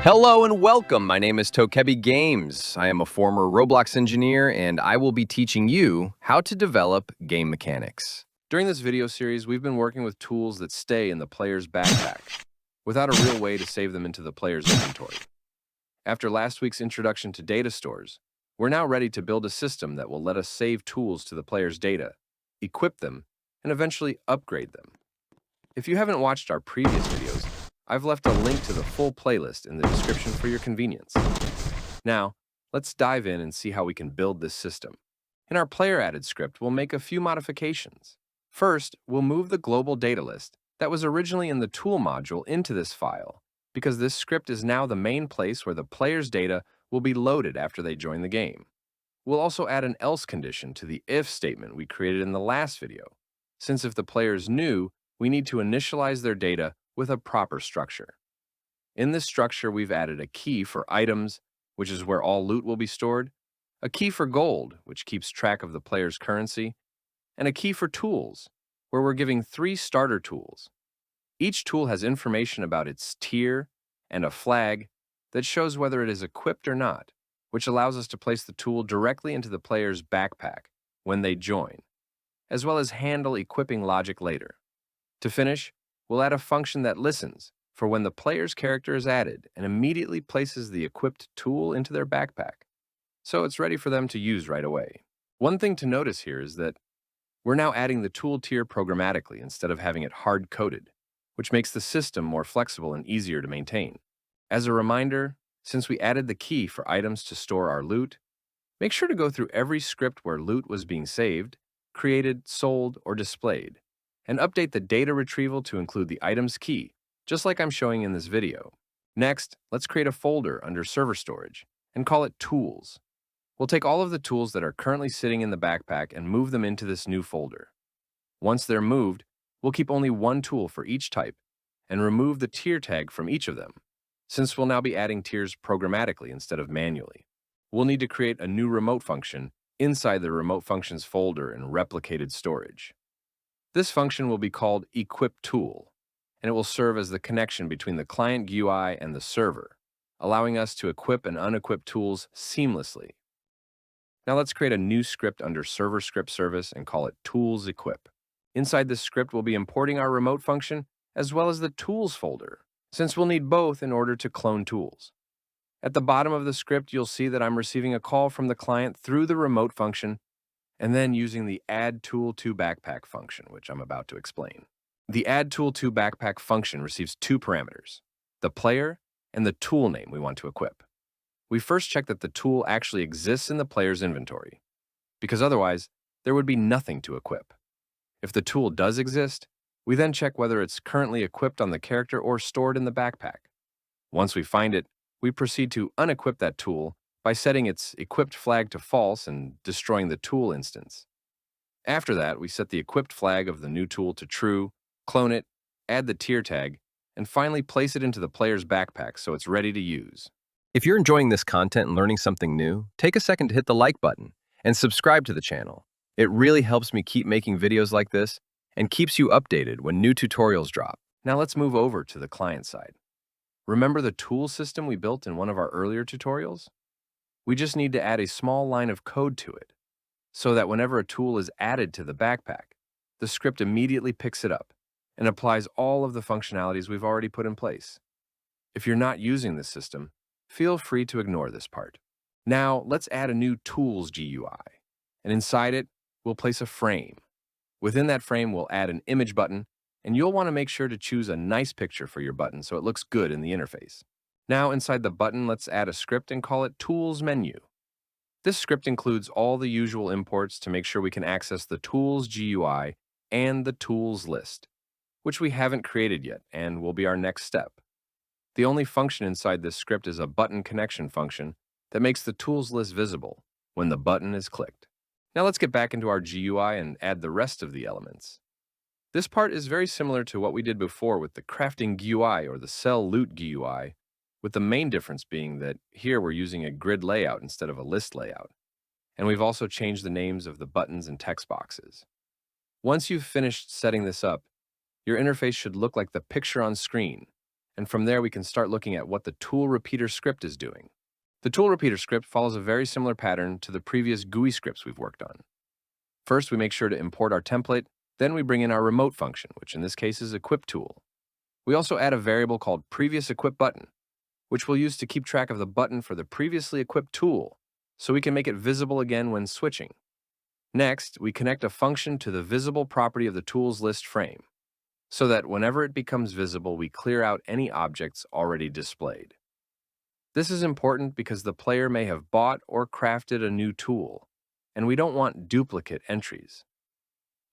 Hello and welcome. My name is Tokebi Games. I am a former Roblox engineer and I will be teaching you how to develop game mechanics. During this video series, we've been working with tools that stay in the player's backpack without a real way to save them into the player's inventory. After last week's introduction to data stores, we're now ready to build a system that will let us save tools to the player's data, equip them, and eventually upgrade them. If you haven't watched our previous videos, I've left a link to the full playlist in the description for your convenience. Now, let's dive in and see how we can build this system. In our player-added script, we'll make a few modifications. First, we'll move the global data list that was originally in the tool module into this file, because this script is now the main place where the player's data will be loaded after they join the game. We'll also add an else condition to the if statement we created in the last video, since if the player is new, we need to initialize their data with a proper structure. In this structure, we've added a key for items, which is where all loot will be stored, a key for gold, which keeps track of the player's currency, and a key for tools, where we're giving 3 starter tools. Each tool has information about its tier and a flag that shows whether it is equipped or not, which allows us to place the tool directly into the player's backpack when they join, as well as handle equipping logic later. To finish, we'll add a function that listens for when the player's character is added and immediately places the equipped tool into their backpack, so it's ready for them to use right away. One thing to notice here is that we're now adding the tool tier programmatically instead of having it hard-coded, which makes the system more flexible and easier to maintain. As a reminder, since we added the key for items to store our loot, make sure to go through every script where loot was being saved, created, sold, or displayed, and update the data retrieval to include the item's key, just like I'm showing in this video. Next, let's create a folder under server storage and call it Tools. We'll take all of the tools that are currently sitting in the backpack and move them into this new folder. Once they're moved, we'll keep only one tool for each type and remove the tier tag from each of them, since we'll now be adding tiers programmatically instead of manually. We'll need to create a new remote function inside the remote functions folder in replicated storage. This function will be called equipTool, and it will serve as the connection between the client GUI and the server, allowing us to equip and unequip tools seamlessly. Now let's create a new script under server script service and call it toolsEquip. Inside this script, we'll be importing our remote function as well as the tools folder, since we'll need both in order to clone tools. At the bottom of the script, you'll see that I'm receiving a call from the client through the remote function and then using the add tool to backpack function, which I'm about to explain. The add tool to backpack function receives 2 parameters, the player and the tool name we want to equip. We first check that the tool actually exists in the player's inventory, because otherwise there would be nothing to equip. If the tool does exist, we then check whether it's currently equipped on the character or stored in the backpack. Once we find it, we proceed to unequip that tool by setting its equipped flag to false and destroying the tool instance. After that, we set the equipped flag of the new tool to true, clone it, add the tier tag, and finally place it into the player's backpack so it's ready to use. If you're enjoying this content and learning something new, take a second to hit the like button and subscribe to the channel. It really helps me keep making videos like this and keeps you updated when new tutorials drop. Now let's move over to the client side. Remember the tool system we built in one of our earlier tutorials? We just need to add a small line of code to it, so that whenever a tool is added to the backpack, the script immediately picks it up and applies all of the functionalities we've already put in place. If you're not using this system, feel free to ignore this part. Now, let's add a new Tools GUI, and inside it, we'll place a frame. Within that frame, we'll add an image button, and you'll want to make sure to choose a nice picture for your button so it looks good in the interface. Now, inside the button, let's add a script and call it Tools Menu. This script includes all the usual imports to make sure we can access the Tools GUI and the Tools list, which we haven't created yet and will be our next step. The only function inside this script is a button connection function that makes the tools list visible when the button is clicked. Now let's get back into our GUI and add the rest of the elements. This part is very similar to what we did before with the crafting GUI or the sell loot GUI, with the main difference being that here we're using a grid layout instead of a list layout. And we've also changed the names of the buttons and text boxes. Once you've finished setting this up, your interface should look like the picture on screen, And from there, we can start looking at what the tool repeater script is doing. The tool repeater script follows a very similar pattern to the previous GUI scripts we've worked on. First, we make sure to import our template, then we bring in our remote function, which in this case is equip tool. We also add a variable called previous equip button, which we'll use to keep track of the button for the previously equipped tool, so we can make it visible again when switching. Next, we connect a function to the visible property of the tools list frame, so that whenever it becomes visible, we clear out any objects already displayed. This is important because the player may have bought or crafted a new tool, and we don't want duplicate entries.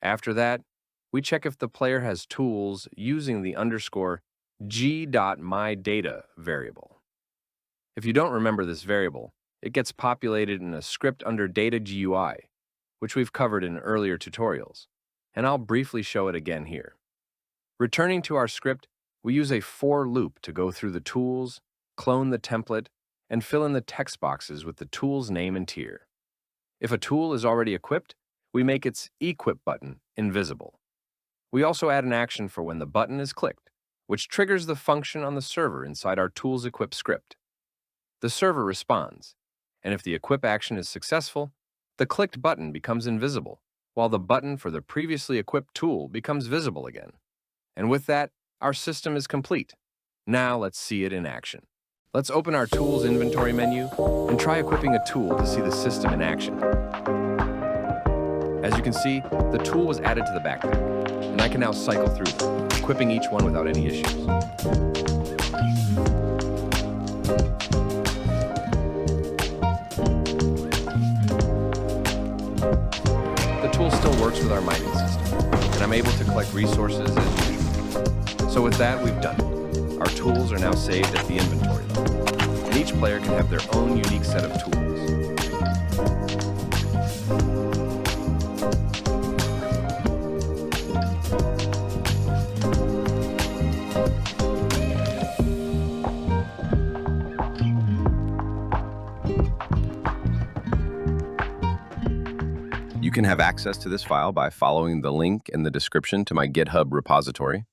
After that, we check if the player has tools using the _g.myData variable. If you don't remember this variable, it gets populated in a script under data GUI, which we've covered in earlier tutorials, and I'll briefly show it again here. Returning to our script, we use a for loop to go through the tools, clone the template, and fill in the text boxes with the tool's name and tier. If a tool is already equipped, we make its equip button invisible. We also add an action for when the button is clicked, which triggers the function on the server inside our tools equip script. The server responds, and if the equip action is successful, the clicked button becomes invisible, while the button for the previously equipped tool becomes visible again. And with that, our system is complete. Now let's see it in action. Let's open our Tools inventory menu and try equipping a tool to see the system in action. As you can see, the tool was added to the backpack, and I can now cycle through them, equipping each one without any issues. The tool still works with our mining system, and I'm able to collect resources as usual. So with that, we've done it. Our tools are now saved at the inventory level, and each player can have their own unique set of tools. You can have access to this file by following the link in the description to my GitHub repository.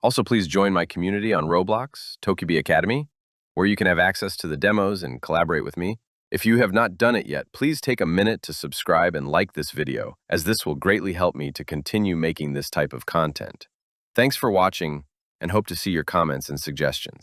Also, please join my community on Roblox, Tokebi Academy, where you can have access to the demos and collaborate with me. If you have not done it yet, please take a minute to subscribe and like this video, as this will greatly help me to continue making this type of content. Thanks for watching, and hope to see your comments and suggestions.